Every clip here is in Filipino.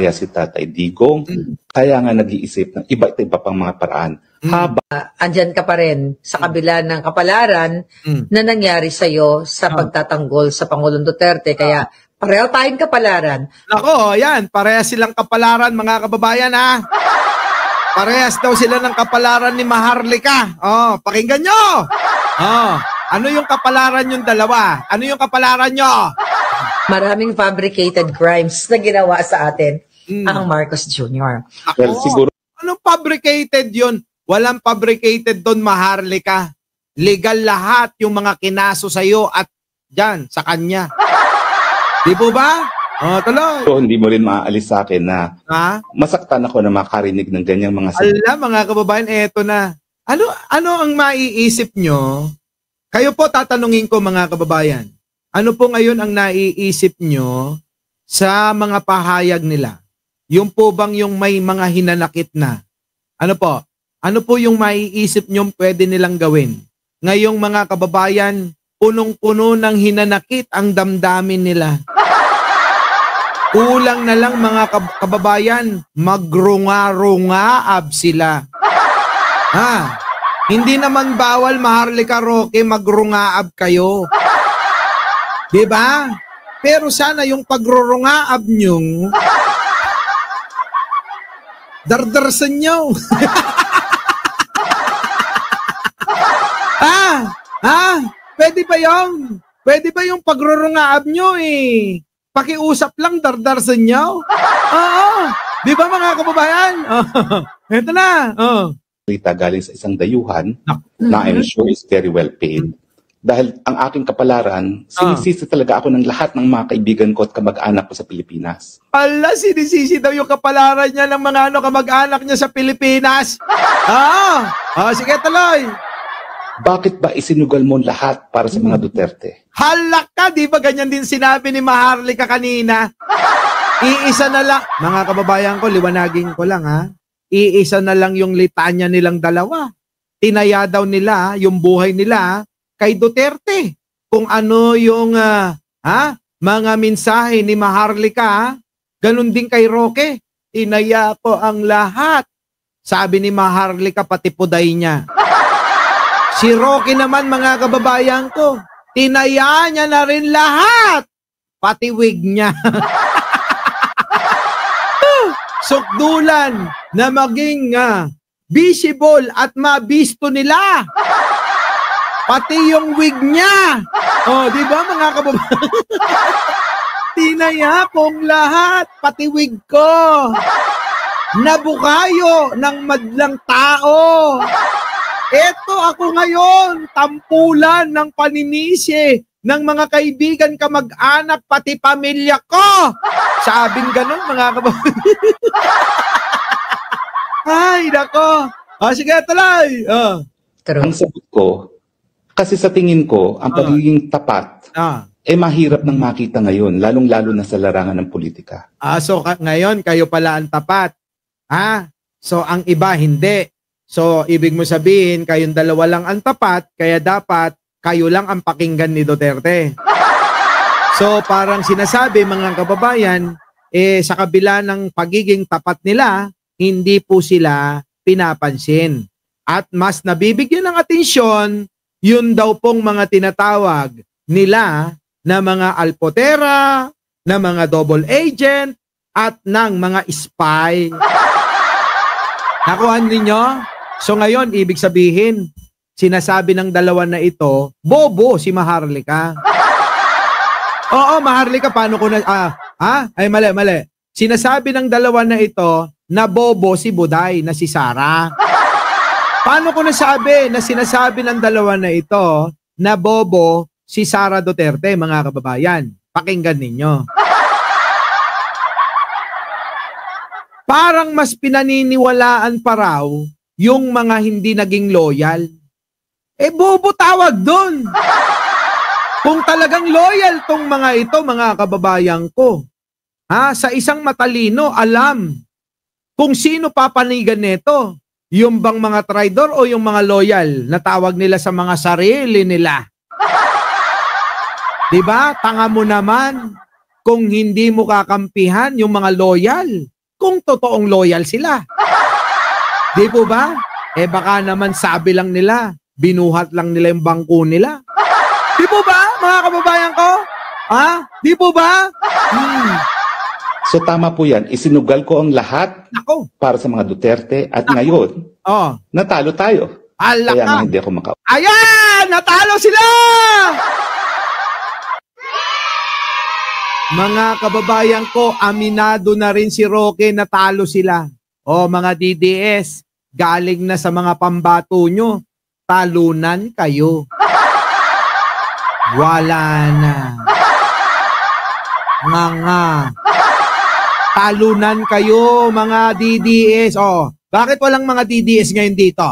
gaya si Tatay Digong. Kaya nga nag-iisip ng iba't iba pang mga paraan. Andyan ka pa rin sa kabila ng kapalaran na nangyari sa'yo sa pagtatanggol sa Pangulong Duterte. Kaya pareho tayong kapalaran. Nako, yan. Parehas silang kapalaran, mga kababayan, ha? Parehas daw sila ng kapalaran ni Maharlika. Oh, pakinggan nyo! Oh, ano yung kapalaran yung dalawa? Ano yung kapalaran nyo? Maraming fabricated crimes na ginawa sa atin ang Marcos Jr. Well, siguro, Anong fabricated yun? Walang fabricated doon, Maharlika. Legal lahat yung mga kinaso sa'yo at dyan, sa kanya. Di po ba? Tuloy. so hindi mo rin maaalis sa akin na masaktan ako na makarinig ng ganyang mga Ala, mga kababayan, eto na. Ano ang maiisip nyo? Kayo po tatanungin ko, mga kababayan. Ano po ngayon ang naiisip nyo sa mga pahayag nila? Yung po bang yung may mga hinanakit na? Ano po? Ano po yung maiisip nyo pwede nilang gawin? Ngayong mga kababayan, punong-puno ng hinanakit ang damdamin nila. Kulang na lang, mga kababayan, magrunga-rungaab sila. Hindi naman bawal, Maharlika Roque, magrungaab kayo. Diba? Pero sana yung pagrurungaab nyong dardarsan nyo. Pwede ba yung? Pwede ba yung pagrurungaab nyo eh? Pakiusap lang, dardarsan nyo? Oo. Di ba, mga kababayan? Ito na. salita galing sa isang dayuhan na I'm sure is very well paid. Dahil ang aking kapalaran, sinisisi talaga ako ng lahat ng mga kaibigan ko at kamag-anak ko sa Pilipinas. Ala, sinisisi daw yung kapalaran niya ng mga kamag-anak niya sa Pilipinas. Sige, tuloy. Bakit ba isinugal mo lahat para sa mga Duterte? Halak ka, di ba ganyan din sinabi ni Maharlika kanina? Iisa na lang, mga kababayan ko, liwanagin ko lang ha. Iisa na lang yung litanya nilang dalawa. Tinaya daw nila yung buhay nila kay Duterte. Kung ano yung mga mensahe ni Maharlika, ganun din kay Roque. Tinaya ko ang lahat. Sabi ni Maharlika, pati puday niya. Si Roque naman, mga kababayan ko, tinaya niya na rin lahat. Pati wig niya. Sukdulan na maging visible at mabisto nila. Pati yung wig niya. Di ba, mga kababayan? Tinaya kong lahat, pati wig ko. Nabukayo ng madlang tao. Eto ako ngayon, tampulan ng paninisi ng mga kaibigan, kamag-anak, pati pamilya ko. Sabing ganun, mga kababayan. Ay, nako. Sige, tuloy. Ang sagot ko, kasi sa tingin ko, ang pagiging tapat, mahirap nang makita ngayon, lalong-lalo na sa larangan ng politika. So ngayon, kayo pala ang tapat. So ang iba, hindi. So, ibig mo sabihin, kayong dalawa lang ang tapat, kaya dapat kayo lang ang pakinggan ni Duterte. So, parang sinasabi, mga kababayan, sa kabila ng pagiging tapat nila, hindi po sila pinapansin. At mas nabibigyan ng atensyon, yun daw pong mga tinatawag nila na mga alpotera, na mga double agent, at ng mga spy. Nakuha ninyo? So ngayon, ibig sabihin, sinasabi ng dalawa na ito, bobo si Maharlika. Oo, Maharlika, paano ko na... Ay, mali. Sinasabi ng dalawa na ito, na bobo si Buday, na si Sara. Paano ko nasabi na sinasabi ng dalawa na ito, na bobo si Sara Duterte, mga kababayan? Pakinggan ninyo. Parang mas pinaniniwalaan pa raw yung mga hindi naging loyal. Bobo tawag doon. Kung talagang loyal tong mga ito, mga kababayan ko, sa isang matalino, alam kung sino papanigan nito. Yung bang mga traidor o yung mga loyal na tawag nila sa mga sarili nila. Diba? Tanga mo naman. kung hindi mo kakampihan yung mga loyal, kung totoong loyal sila. Di po ba? Baka naman sabi lang nila, binuhat lang nila yung bangko nila. Di po ba, mga kababayan ko? Di po ba? So tama po yan. Isinugal ko ang lahat para sa mga Duterte at ngayon, natalo tayo. Kaya nga hindi ako maka... Ayan! Natalo sila! Mga kababayan ko, aminado na rin si Roque, natalo sila. Mga DDS, galing na sa mga pambato nyo, talunan kayo. Wala na. Nga. Talunan kayo, mga DDS. Bakit walang mga DDS ngayon dito?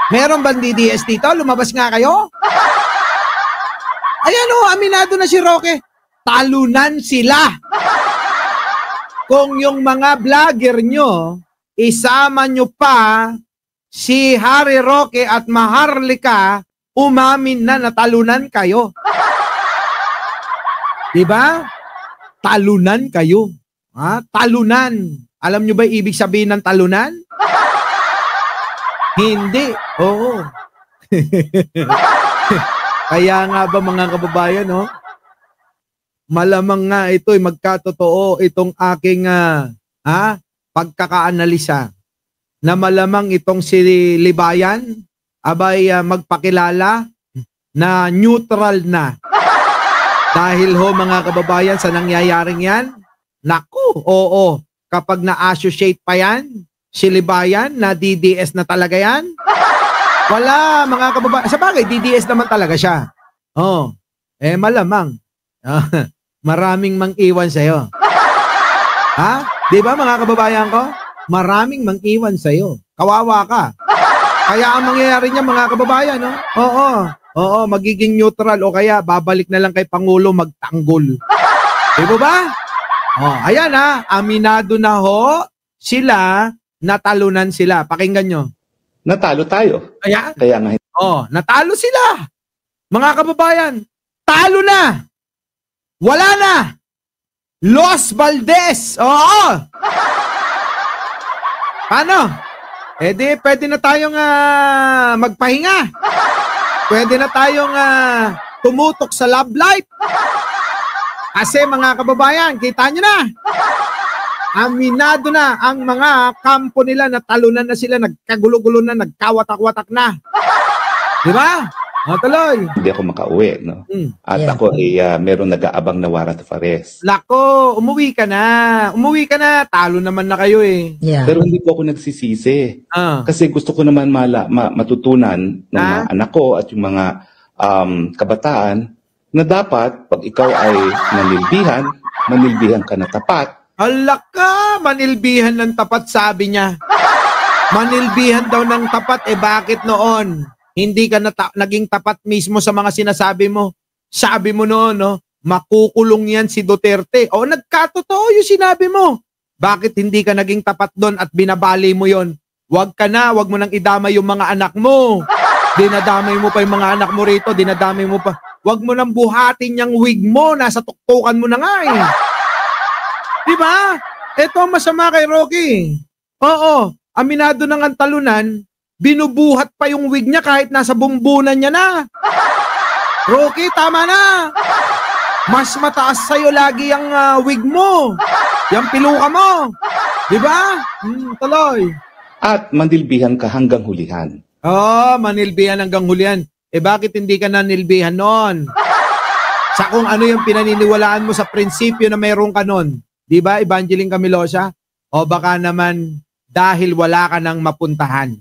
Meron bang DDS dito? Lumabas nga kayo? Ayan aminado na si Roque. Talunan sila. Kung yung mga vlogger nyo, isama nyo pa si Harry Roque at Maharlika, umamin na natalunan kayo. Diba? Talunan kayo. Talunan. Alam nyo ba ibig sabihin ng talunan? Hindi. Oo. Kaya nga ba mga kababayan, malamang nga ito magkatotoo itong aking pagkakaanalisa na malamang itong si Libayan magpakilala na neutral na. Dahil mga kababayan sa nangyayaring yan, naku, kapag na-associate pa yan, si Libayan na DDS na talaga yan, wala mga kababayan. Sa bagay, DDS naman talaga siya. Malamang. Maraming mang-iwan sa'yo. Di ba mga kababayan ko? Maraming mang-iwan sa'yo. Kawawa ka. Kaya ang mangyayari niya mga kababayan, magiging neutral o kaya babalik na lang kay Pangulo magtanggol. Di ba? Ayan aminado na sila, natalunan sila. Pakinggan nyo. Natalo tayo. Kaya nga. Natalo sila. Mga kababayan, talo na. Wala na. Los Valdez. Paano? Pwede na tayong magpahinga. Pwede na tayong tumutok sa love life. Kasi mga kababayan, kita nyo na. Aminado na ang mga kampo nila, natalunan na sila, nagkagulo-gulo na, nagkawatak-watak na. Di ba? Tuloy. Hindi ako makauwi, no? At ako meron nag-aabang na warrant of arrest. Lako, umuwi ka na. Umuwi ka na. Talo naman na kayo eh. Yeah. Pero hindi po ako nagsisisi. Kasi gusto ko naman matutunan ng mga anak ko at yung mga kabataan na dapat pag ikaw ay manilbihan ka na tapat. Alaka, manilbihan ng tapat sabi niya. Manilbihan daw ng tapat, bakit noon? Hindi ka naging tapat mismo sa mga sinasabi mo. Sabi mo noon, makukulong yan si Duterte. Nagkatotoo yung sinabi mo. Bakit hindi ka naging tapat doon at binabali mo yon? Wag mo nang idamay yung mga anak mo. Dinadamay mo pa yung mga anak mo rito, dinadamay mo pa. Wag mo nang buhatin yung wig mo, nasa tuktukan mo na nga eh. Diba? Ito masama kay Rocky. Aminado ng ang talunan, binubuhat pa yung wig niya kahit nasa bumbunan niya na. Rocky, tama na. Mas mataas sa'yo lagi ang wig mo. Yung piluka mo. Diba? Tuloy. At manilbihan ka hanggang hulihan. Manilbihan hanggang hulihan. Bakit hindi ka nanilbihan noon? Sa kung ano yung pinaniniwalaan mo sa prinsipyo na mayroon ka noon. Diba, Evangeline Camilosa? O baka naman dahil wala ka nang mapuntahan.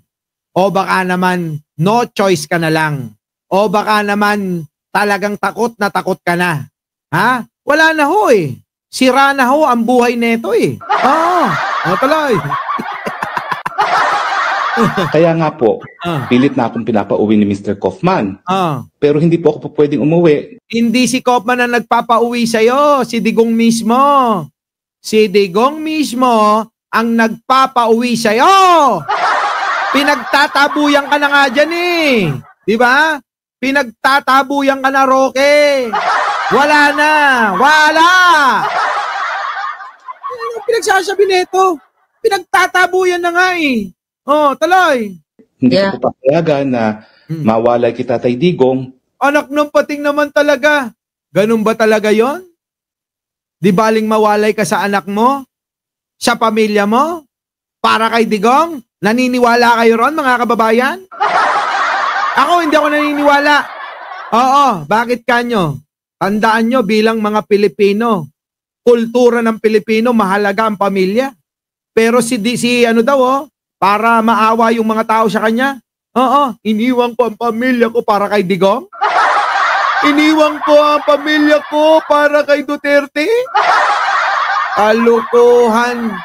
O baka naman no choice ka na lang. O baka naman talagang takot ka na. Wala na ho eh. Sira na ho ang buhay neto eh. Tuloy. Kaya nga po, pilit na akong pinapauwi ni Mr. Kaufman. Pero hindi po ako pwedeng umuwi. Hindi si Kaufman ang nagpapauwi sa'yo, si Digong mismo. Si Digong mismo ang nagpapauwi sa'yo. Pinagtatabuyan ka na nga dyan eh. Di ba? Pinagtatabuyan ka na, Roque. Wala na! Wala! Ano pinagsasabi nito? Pinagtatabuyan na nga eh. Oh, tuloy. Hindi ko papayagan na mawalay kita, Tatay Digong. Anak ng pating naman talaga. Ganun ba talaga yon? Di baling mawalay ka sa anak mo? Sa pamilya mo? Para kay Digong? Naniniwala kayo ron, mga kababayan? Ako, hindi ako naniniwala. Oo, bakit kanyo? Tandaan nyo bilang mga Pilipino, kultura ng Pilipino, mahalaga ang pamilya. Pero si ano daw, para maawa yung mga tao sa kanya, iniwan ko ang pamilya ko para kay Digong? Iniwan ko ang pamilya ko para kay Duterte? Kalukuhan.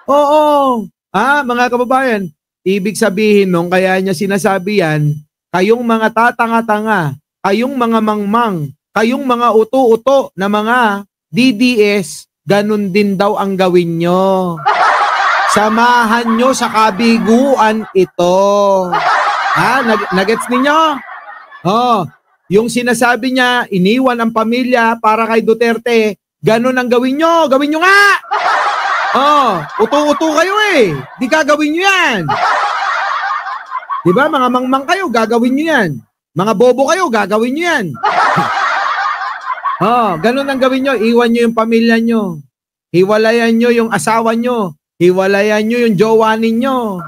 Oo. Mga kababayan, ibig sabihin nung kaya niya sinasabi yan, kayong mga tatanga-tanga, kayong mga mangmang, kayong mga uto-uto na mga DDS, ganun din daw ang gawin nyo. Samahan nyo sa kabiguan ito. Nagets ninyo? Yung sinasabi niya, iniwan ang pamilya para kay Duterte, ganun ang gawin nyo. Gawin nyo nga! Uto-uto kayo eh. Di gagawin nyo yan. Diba, mga mangmang kayo, gagawin nyo yan. Mga bobo kayo, gagawin nyo yan. Ganun ang gawin nyo. Iwan nyo yung pamilya nyo. Hiwalayan nyo yung asawa nyo. Hiwalayan nyo yung jowa ninyo.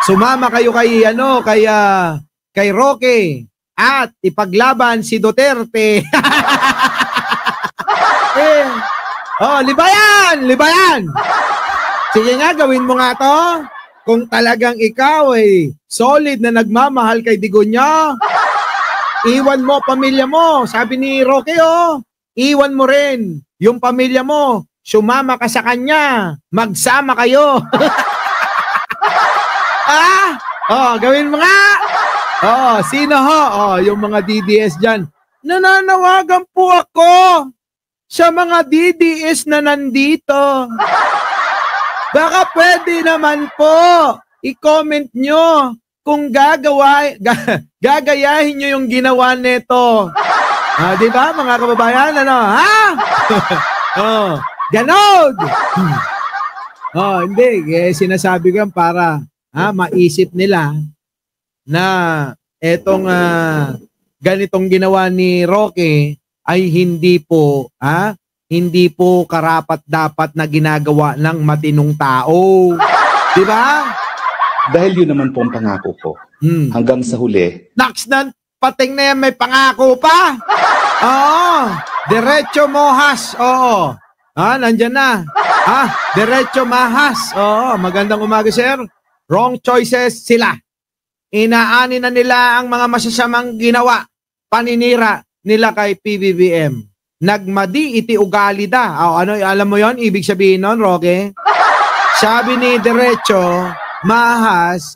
Sumama kayo kay Roque at ipaglaban si Duterte. Libayan! Sige nga, gawin mo nga to. Kung talagang ikaw ay solid na nagmamahal kay Digonya, iwan mo pamilya mo. Sabi ni Roque, iwan mo rin yung pamilya mo. Sumama ka sa kanya. Magsama kayo. Gawin mo nga. Sino yung mga DDS dyan. Nananawagan po ako sa mga DDS na nandito. Baka pwede naman po i-comment nyo kung gagayahin nyo yung ginawa nito. Di ba mga kababayan? Ganon! Hindi. Sinasabi ko yan para maisip nila na etong ganitong ginawa ni Roque ay hindi po karapat-dapat na ginagawa ng matinong tao. Di ba? Dahil yun naman po ang pangako ko. Hanggang sa huli. Naks na, pating na yan, may pangako pa. Diretso mohas. Nandyan na. Diretso mahas. Magandang umaga, sir. Wrong choices sila. Inaani na nila ang mga masasamang ginawa. Paninira nila kay PBBM. Nagmadi iti ugali da. Alam mo yon ibig sabihin nun, Roque? Sabi ni Diretso, mahas,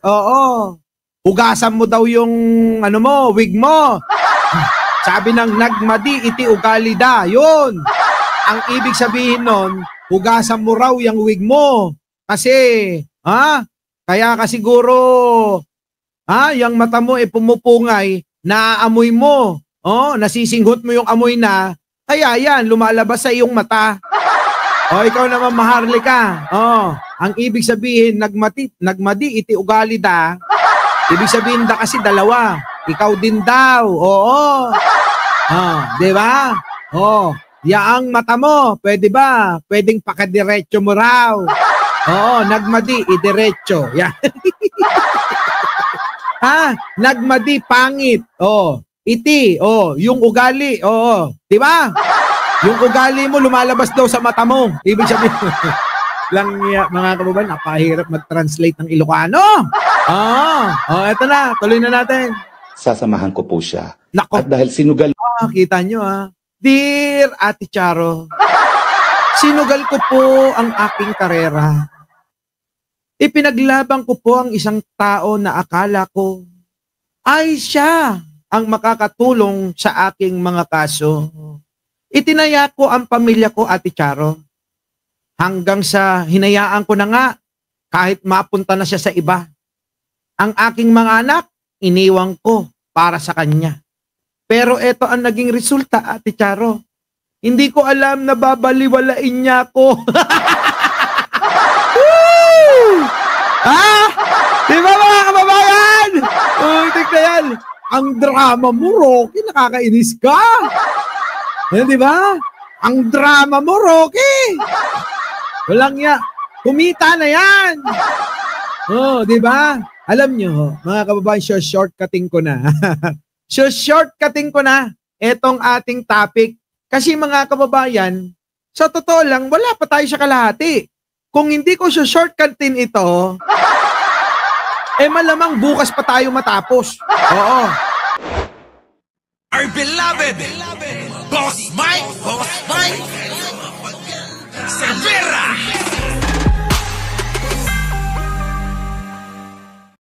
hugasan mo daw yung wig mo. Sabi ng nagmadi iti ugali da. Yun. Ang ibig sabihin nun, hugasan mo raw yung wig mo. Kasi, kaya ka siguro, yung mata mo pumupungay, naaamoy mo. Nasisinggot mo yung amoy na, kaya yan, lumalabas sa iyong mata. Ikaw naman Maharlika. Ang ibig sabihin, nagmadi iti ugali da. Ibig sabihin da kasi dalawa. Ikaw din daw. Di ba? Yaang mata mo, pwede ba? Pwedeng pakadiretso mo raw. Nagmadi, idiretso. Yan. Nagmadi, pangit. Iti, yung ugali, di ba? Yung ugali mo lumalabas daw sa mata mo. Ibig sabihin, mga kababayan, napahirap mag-translate ng Ilocano. Eto na, tuloy na natin. Sasamahan ko po siya. Nako. At dahil sinugal. Kita nyo Dear Ate Charo, sinugal ko po ang aking karera. Ipinaglabang ko po ang isang tao na akala ko ay siya ang makakatulong sa aking mga kaso. Itinaya ko ang pamilya ko, Ate Charo. Hanggang sa hinayaan ko na nga, kahit mapunta na siya sa iba. Ang aking mga anak, iniwang ko para sa kanya. Pero eto ang naging resulta, Ate Charo. Hindi ko alam na babaliwalain niya ako. Di ba mga kababayan? Tignan yan. Ang drama mo, Rocky, nakakainis ka. Di ba? Ang drama mo, Rocky. Walang ya. Kumita na yan. Di ba? Alam nyo, mga kababayan, shortcutting ko na. Shortcutting ko na etong ating topic. Kasi mga kababayan, sa totoo lang, wala pa tayo sa kalahati. Kung hindi ko shortcutin ito, malamang bukas pa tayo matapos. Oo. Our beloved Boss Mike Cervera.